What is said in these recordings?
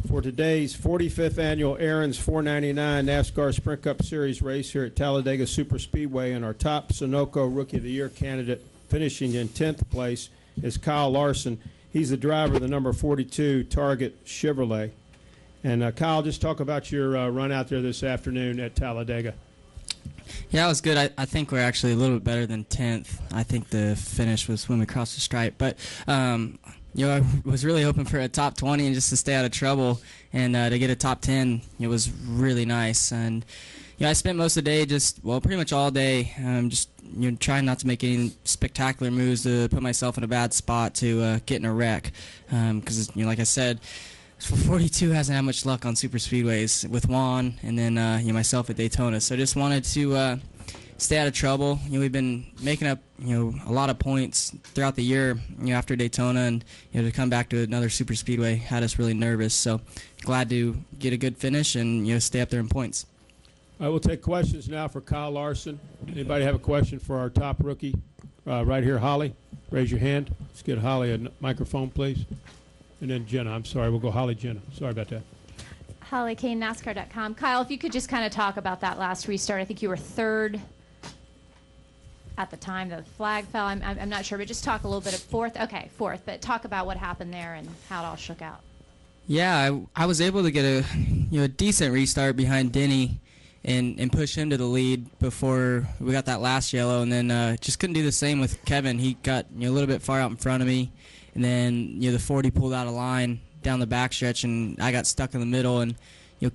For today's 45th annual Aaron's 499 NASCAR Sprint Cup Series race here at Talladega Superspeedway, and our top Sunoco Rookie of the Year candidate finishing in 10th place is Kyle Larson. He's the driver of the number 42 Target Chevrolet. And Kyle, just talk about your run out there this afternoon at Talladega. Yeah, it was good. I think we're actually a little bit better than 10th. I think the finish was when we crossed the stripe. But, I was really hoping for a top 20 and just to stay out of trouble. And to get a top 10, it was really nice. And, I spent most of the day pretty much all day, just trying not to make any spectacular moves to put myself in a bad spot to get in a wreck. Because, like I said, 42 hasn't had much luck on super speedways with Juan and then myself at Daytona. So I just wanted to stay out of trouble. We've been making up a lot of points throughout the year after Daytona, and to come back to another super speedway had us really nervous. So glad to get a good finish and stay up there in points. I will take questions now for Kyle Larson. Anybody have a question for our top rookie? Right here, Holly. Raise your hand. Let's get Holly a microphone, please. And then Jenna. I'm sorry. We'll go Holly, Jenna. Sorry about that. Holly Kane, NASCAR.com. Kyle, if you could just kind of talk about that last restart. I think you were third at the time the flag fell. I'm not sure, but just talk a little bit of fourth. Okay, fourth. But talk about what happened there and how it all shook out. Yeah, I was able to get a decent restart behind Denny and push him to the lead before we got that last yellow, and then just couldn't do the same with Kevin. He got a little bit far out in front of me, and then the 40 pulled out of line down the backstretch, and I got stuck in the middle and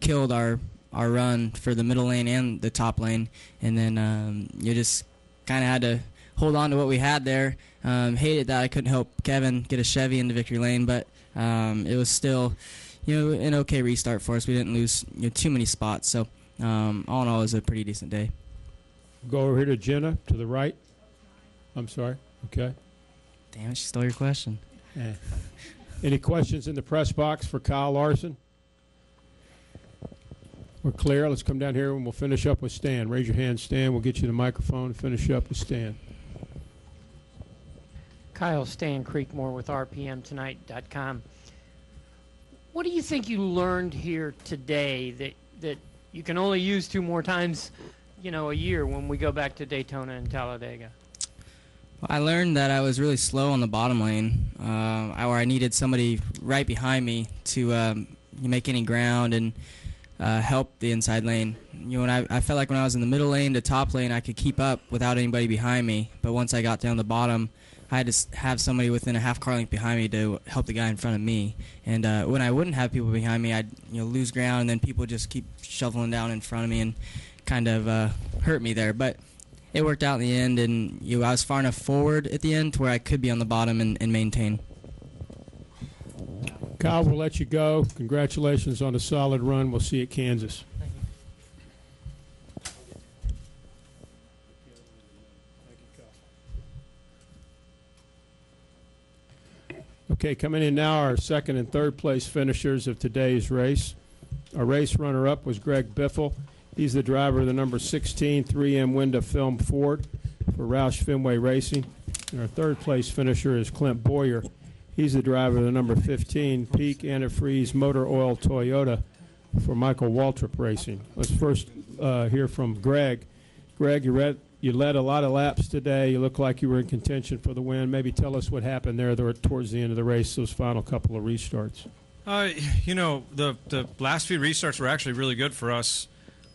killed our run for the middle lane and the top lane, and then you just kind of had to hold on to what we had there. Hated that I couldn't help Kevin get a Chevy into victory lane, but it was still an okay restart for us. We didn't lose too many spots, so all in all, it was a pretty decent day. Go over here to Jenna, to the right. I'm sorry. Okay. Damn it, she stole your question. Yeah. Any questions in the press box for Kyle Larson? We're clear. Let's come down here and we'll finish up with Stan. Raise your hand, Stan. We'll get you the microphone and finish up with Stan. Kyle, Stan Creekmore with RPMTonight.com. What do you think you learned here today that you can only use 2 more times, a year when we go back to Daytona and Talladega? Well, I learned that I was really slow on the bottom lane, or I needed somebody right behind me to make any ground and help the inside lane. And I felt like when I was in the middle lane to top lane, I could keep up without anybody behind me. But once I got down the bottom, I had to have somebody within a half car length behind me to help the guy in front of me. And when I wouldn't have people behind me, I'd lose ground, and then people just keep shoveling down in front of me and kind of hurt me there. But it worked out in the end, and I was far enough forward at the end to where I could be on the bottom and maintain. Kyle, we'll let you go. Congratulations on a solid run. We'll see you at Kansas. Okay, coming in now, our second and third place finishers of today's race. Our race runner-up was Greg Biffle. He's the driver of the number 16 3M Window Film Ford for Roush Fenway Racing. And our third place finisher is Clint Bowyer. He's the driver of the number 15 Peak Antifreeze Motor Oil Toyota for Michael Waltrip Racing. Let's first hear from Greg. Greg, you led a lot of laps today. You look like you were in contention for the win. Maybe tell us what happened there towards the end of the race, those final couple of restarts. The last few restarts were actually really good for us.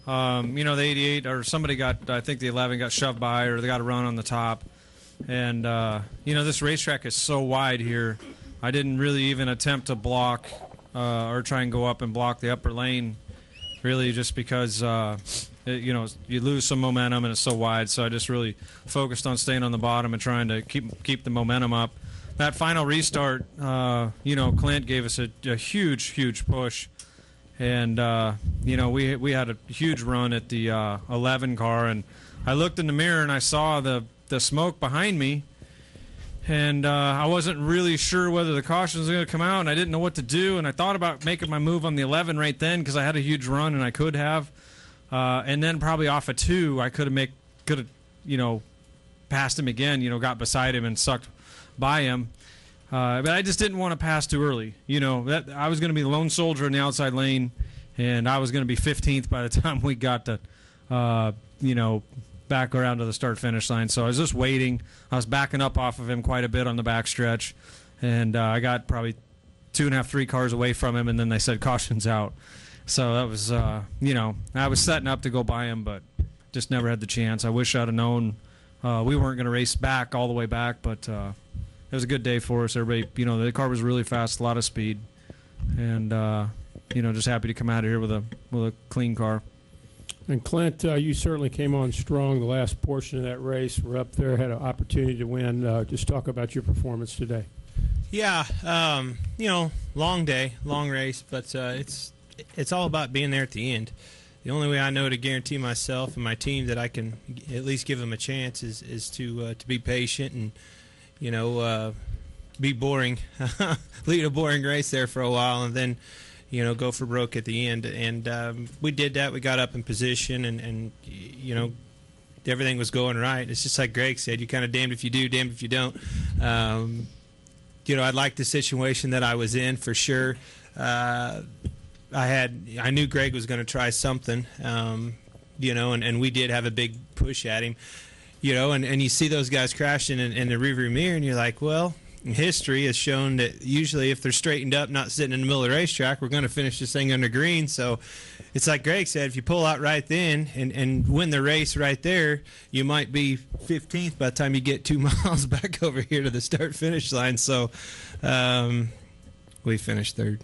The 88 or somebody got, I think the 11 got shoved by, or they got a run on the top. And, this racetrack is so wide here. I didn't really even attempt to block or try and go up and block the upper lane, really, just because, you lose some momentum and it's so wide. So I just really focused on staying on the bottom and trying to keep the momentum up. That final restart, Clint gave us a huge push. And, we had a huge run at the 11 car. And I looked in the mirror and I saw the smoke behind me, and I wasn't really sure whether the caution was going to come out, and I didn't know what to do, and I thought about making my move on the 11 right then because I had a huge run and I could have, and then probably off a 2 I could have passed him again, got beside him and sucked by him. But I just didn't want to pass too early. You know, that I was going to be the lone soldier in the outside lane, and I was going to be 15th by the time we got to, back around to the start-finish line. So I was just waiting. I was backing up off of him quite a bit on the backstretch, and I got probably 2.5, 3 cars away from him, and then they said caution's out. So that was, I was setting up to go by him, but just never had the chance. I wish I'd have known we weren't going to race back all the way back, but it was a good day for us. Everybody, the car was really fast, a lot of speed, and just happy to come out of here with a clean car. And Clint, you certainly came on strong the last portion of that race. We're up there, had an opportunity to win. Just talk about your performance today. Yeah, long day, long race, but it's all about being there at the end. The only way I know to guarantee myself and my team that I can at least give them a chance is to be patient and be boring, lead a boring race there for a while, and then go for broke at the end. And we did that. We got up in position, and everything was going right. It's just like Greg said, you kind of damned if you do, damned if you don't. I liked the situation that I was in for sure. I knew Greg was going to try something, and we did have a big push at him, and you see those guys crashing in the rearview mirror, and you're like, well, history has shown that usually if they're straightened up, not sitting in the middle of the racetrack, we're going to finish this thing under green. So it's like Greg said, if you pull out right then and win the race right there, you might be 15th by the time you get 2 miles back over here to the start-finish line. So we finished third.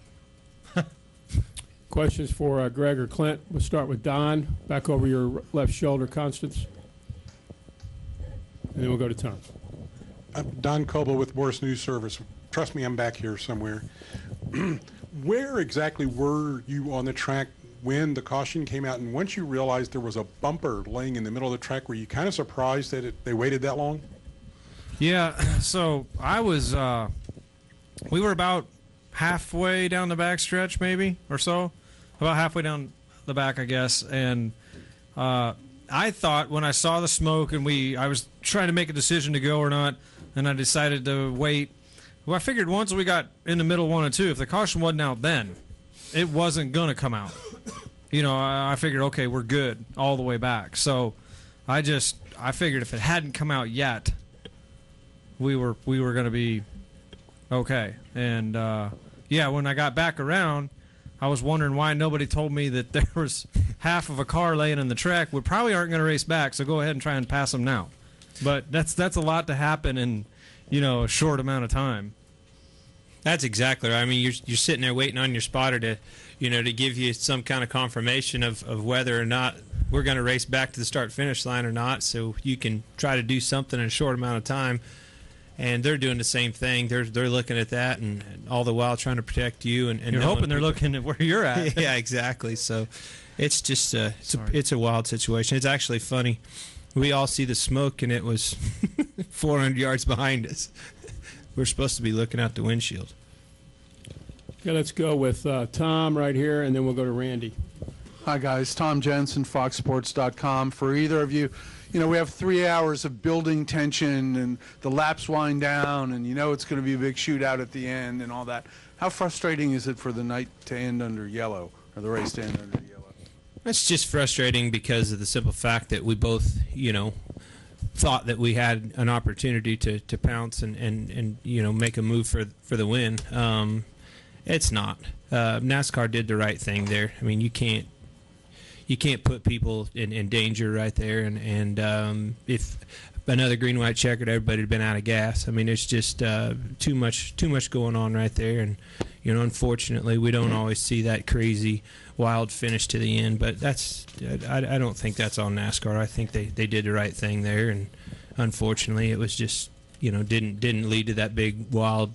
Questions for Greg or Clint? We'll start with Don. Back over your left shoulder, Constance. And then we'll go to Tom. I'm Don Coble with Morris News Service. Trust me, I'm back here somewhere. Where exactly were you on the track when the caution came out? And once you realized there was a bumper laying in the middle of the track, were you kind of surprised that they waited that long? Yeah, so I was, we were about halfway down the back stretch maybe or so, about halfway down the back, I guess. And I thought when I saw the smoke and I was trying to make a decision to go or not, and I decided to wait. Well, I figured once we got in the middle 1 and 2, if the caution wasn't out then, it wasn't going to come out. I figured, okay, we're good all the way back. So I figured if it hadn't come out yet, we were going to be okay. And when I got back around, I was wondering why nobody told me that there was half of a car laying in the track. We probably aren't going to race back, so go ahead and try and pass them now. But that's a lot to happen in a short amount of time. That's exactly right. I mean, you're sitting there waiting on your spotter to give you some kind of confirmation of whether or not we're going to race back to the start-finish line or not, so you can try to do something in a short amount of time. And they're doing the same thing. They're looking at that, and all the while trying to protect you. And you're hoping they're looking at where you're at. Yeah, exactly. So it's just it's a wild situation. It's actually funny. We all see the smoke, and it was 400 yards behind us. We're supposed to be looking out the windshield. Okay, let's go with Tom right here, and then we'll go to Randy. Hi, guys. Tom Jensen, FoxSports.com. For either of you, we have 3 hours of building tension, and the laps wind down, and it's going to be a big shootout at the end and all that. How frustrating is it for the night to end under yellow, or the race to end under yellow? It's just frustrating because of the simple fact that we both, thought that we had an opportunity to pounce and make a move for the win. It's not. NASCAR did the right thing there. I mean, you can't put people in danger right there. And if another green, white checkered, everybody had been out of gas. I mean, it's just too much going on right there. And unfortunately, we don't always see that crazy, wild finish to the end. But I don't think that's on NASCAR. I think they did the right thing there. And unfortunately, it was just didn't lead to that big, wild,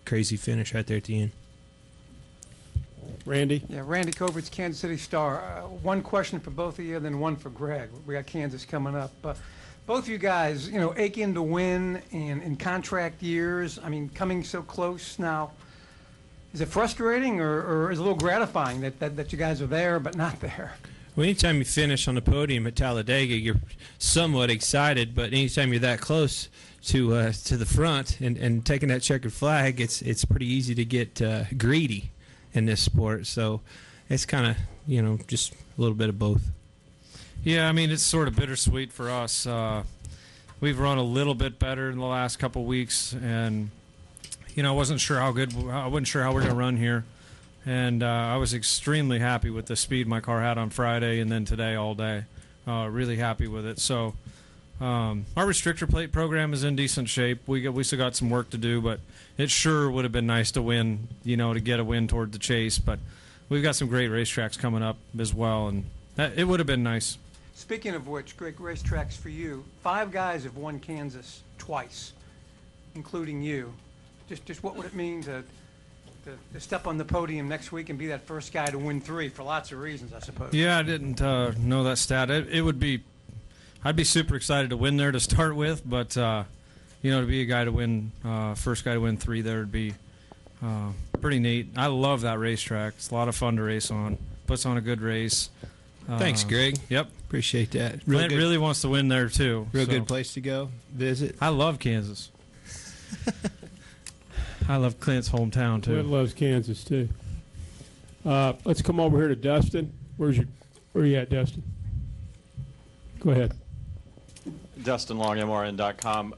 crazy finish right there at the end. Randy? Yeah, Randy Coverts, Kansas City Star. One question for both of you, then one for Greg. We got Kansas coming up. Both of you guys, aching to win and in contract years, I mean, coming so close now. Is it frustrating or is it a little gratifying that you guys are there but not there? Well, anytime you finish on the podium at Talladega, you're somewhat excited, but anytime you're that close to the front and taking that checkered flag, it's pretty easy to get greedy in this sport. So it's kind of, just a little bit of both. Yeah, I mean, it's sort of bittersweet for us. We've run a little bit better in the last couple weeks, and I wasn't sure how we're going to run here. And I was extremely happy with the speed my car had on Friday and then today all day. Really happy with it. So our restrictor plate program is in decent shape. We still got some work to do, but it sure would have been nice to win, to get a win toward the chase. But we've got some great racetracks coming up as well, and it would have been nice. Speaking of which, great racetracks for you. 5 guys have won Kansas twice, including you. Just what would it mean to step on the podium next week and be that first guy to win 3 for lots of reasons, I suppose? Yeah, I didn't know that stat. It would be, I'd be super excited to win there to start with, but to be a guy to win, first guy to win 3 there would be pretty neat. I love that racetrack. It's a lot of fun to race on. Puts on a good race. Thanks, Greg. Yep. Appreciate that. Clint really wants to win there, too. Real good place to go visit. I love Kansas. I love Clint's hometown, too. Clint loves Kansas, too. Let's come over here to Dustin. Where are you at, Dustin? Go ahead. Dustin Long, MRN.com.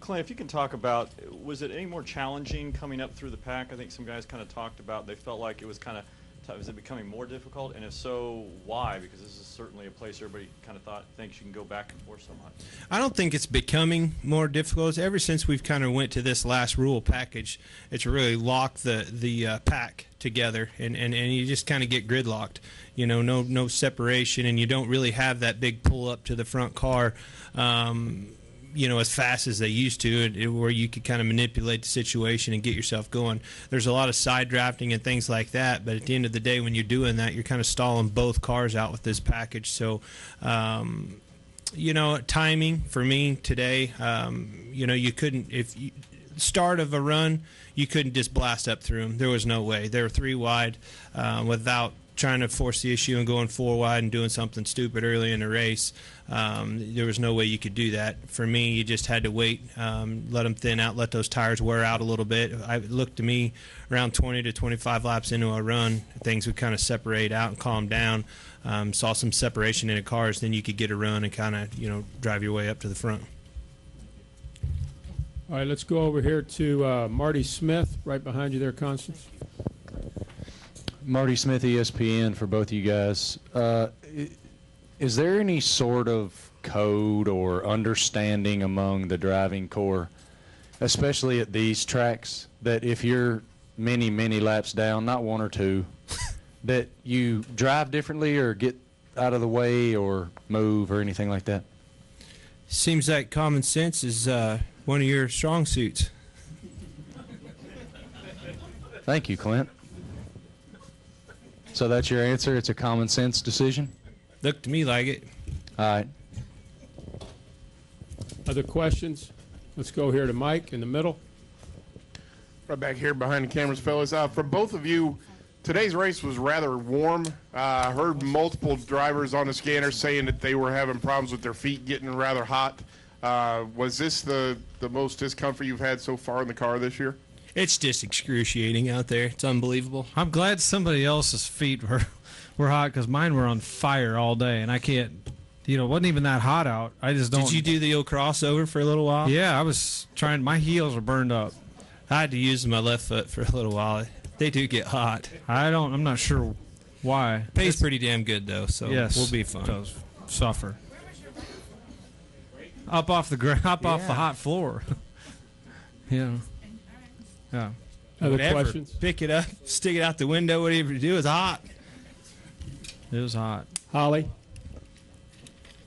Clint, if you can talk about, was it any more challenging coming up through the pack? I think some guys kind of talked about they felt like it was kind of tough. Is it becoming more difficult? And if so, why? Because this is certainly a place everybody kind of thinks you can go back and forth so much. I don't think it's becoming more difficult. Ever since we've kind of went to this last rule package, it's really locked the pack together, and you just kind of get gridlocked. No separation, and you don't really have that big pull up to the front car. As fast as they used to, where you could kind of manipulate the situation and get yourself going. There's a lot of side drafting and things like that, but at the end of the day, when you're doing that, you're kind of stalling both cars out with this package. So, timing for me today, you couldn't, start of a run, you couldn't just blast up through them. There was no way. They were 3 wide without trying to force the issue and going 4 wide and doing something stupid early in the race. There was no way you could do that. For me, you just had to wait, let them thin out, let those tires wear out a little bit. It looked to me around 20 to 25 laps into a run, things would kind of separate out and calm down. Saw some separation in the cars, then you could get a run and kind of, drive your way up to the front. All right, let's go over here to Marty Smith, right behind you there, Constance. Marty Smith, ESPN, for both of you guys. Is there any sort of code or understanding among the driving corps, especially at these tracks, that if you're many, many laps down, not 1 or 2, that you drive differently or get out of the way or move or anything like that? Seems like common sense is one of your strong suits. Thank you, Clint. So that's your answer? It's a common sense decision? Looked to me like it. All right. Other questions? Let's go here to Mike in the middle. Right back here behind the cameras, fellas. For both of you, today's race was rather warm. I heard multiple drivers on the scanner saying that they were having problems with their feet getting rather hot. Was this the most discomfort you've had so far in the car this year? It's just excruciating out there. It's unbelievable. I'm glad somebody else's feet were hot, because mine were on fire all day, and I can't, it wasn't even that hot out. I just don't. Did you do the old crossover for a little while? Yeah, I was trying. My heels are burned up. I had to use my left foot for a little while. They do get hot. I'm not sure why. Pays pretty damn good, though, so yes, we'll be fine. It does suffer. Up off the hot floor. Yeah. Yeah. Other Whatever. questions? Pick it up, stick it out the window, whatever you do. It's hot. It was hot. Holly?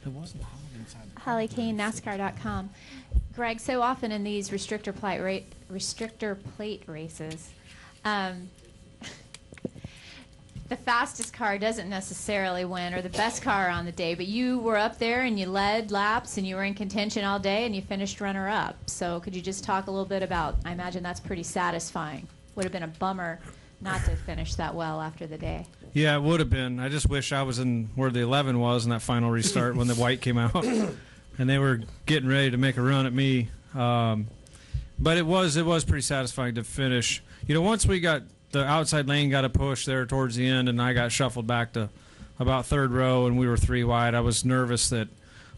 It wasn't hot inside. Holly Kane, NASCAR.com. Greg, so often in these restrictor plate races, the fastest car doesn't necessarily win, or the best car on the day, but you were up there and you led laps and you were in contention all day and you finished runner-up. So could you just talk a little bit about, I imagine that's pretty satisfying. Would have been a bummer not to finish that well after the day. Yeah, it would have been. I just wish I was in where the 11 was in that final restart when the white came out, and they were getting ready to make a run at me. But it was pretty satisfying to finish. Once we got the outside lane got a push there towards the end, and I got shuffled back to about third row, and we were 3 wide. I was nervous that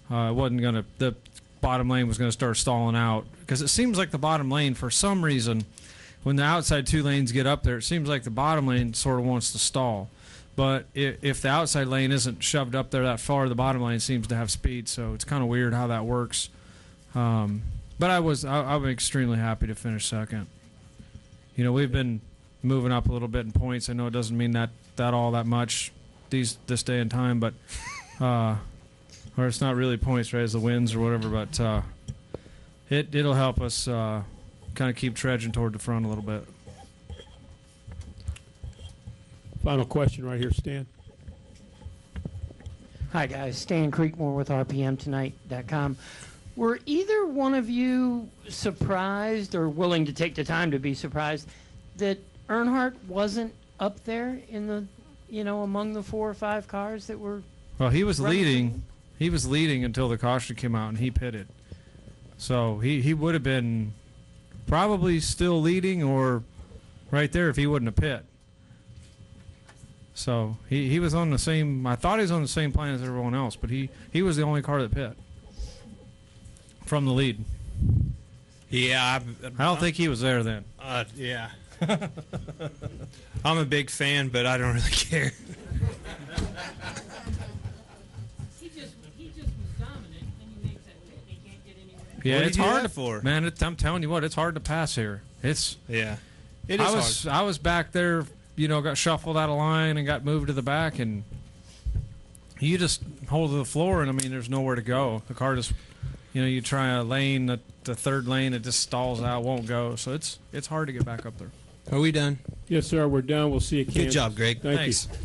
the bottom lane was going to start stalling out, because it seems like the bottom lane, for some reason, when the outside 2 lanes get up there, it seems like the bottom lane sort of wants to stall. But if the outside lane isn't shoved up there that far, the bottom lane seems to have speed. So it's kind of weird how that works. But I'm extremely happy to finish second. We've been moving up a little bit in points. I know it doesn't mean that all that much this day and time, but or it's not really points, right? It's the wins or whatever. But it'll help us kind of keep trudging toward the front a little bit. Final question right here, Stan. Hi, guys. Stan Creekmore with RPMtonight.com. Were either one of you surprised or willing to take the time to be surprised that Earnhardt wasn't up there in the, among the 4 or 5 cars that were? Well, he was leading. He was leading until the caution came out and he pitted. So he would have been probably still leading or right there if he wouldn't have pit. So he was on the same. I thought he was on the same plan as everyone else, but he was the only car that pit from the lead. Yeah, I don't think he was there then. Yeah. I'm a big fan, but I don't really care. He just was dominant, and he makes that pit. He can't get anywhere. Yeah, What it's did you do hard that for? Man, I'm telling you what, it's hard to pass here. Yeah. It is hard. I was back there, got shuffled out of line and got moved to the back, and you just hold to the floor, and there's nowhere to go. The car just, you try a lane, the third lane, it just stalls out, won't go. So it's hard to get back up there. Are we done? Yes, sir. We're done. We'll see you. Good job, Greg. Thank Thanks. you.